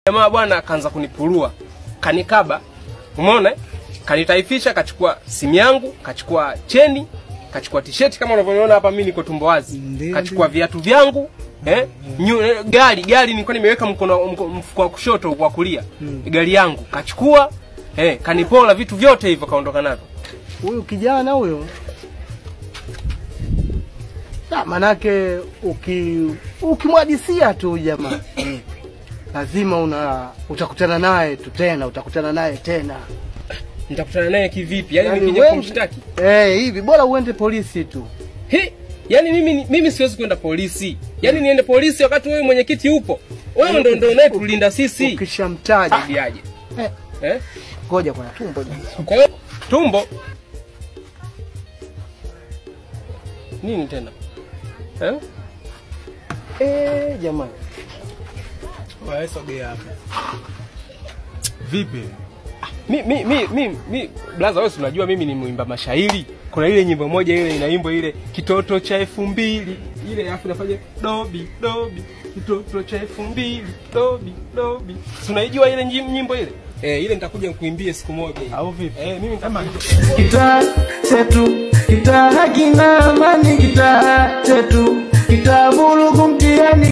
Jamaa bwana akaanza kunipurua. Kanikaba. Umeona? Kanitaifisha, kachukua simu yangu, kachukua cheni, kachukua t-shirt kama unavyoona hapa mimi niko tumbo wazi. Kachukua viatu vyangu, gari nilikuwa nimeweka mfuko wa kushoto wa kulia. Gari yangu kachukua, kanipola vitu vyote hivyo kaondoka navyo. Huyu kijana huyo. Manake ukimwadisia tu jamaa. Lazima utakutana naye tu tena, utakutana naye tena. Nitakutana naye kivipi? Yaani nikija kumshtaki? Hivi bora uende polisi tu. Yaani mimi siwezi kwenda polisi. Yaani niende polisi wakati wewe mwenyekiti upo. Wewe ndio unayetulinda sisi. Ukishamtaja aje. Ngoja kwa tumbo jamaa. Kwa hiyo tumbo nini tena? Jamaa. Wewe sogea hapa. Vipi? Blaza wewe unajua mimi ni muimba mashairi. Kuna ile nyimbo moja ile inaimbwa ile kitoto cha 2000 ile afu nafanya dobi kitoto cha 2000 dobi. Unaijua ile nyimbo ile? Ile nitakuja nikuimbie siku moja ile. Au vipi? Mimi kama kitaa chetu, kitaa hakina amani, kitaa chetu, kitaa bulugu mtiani.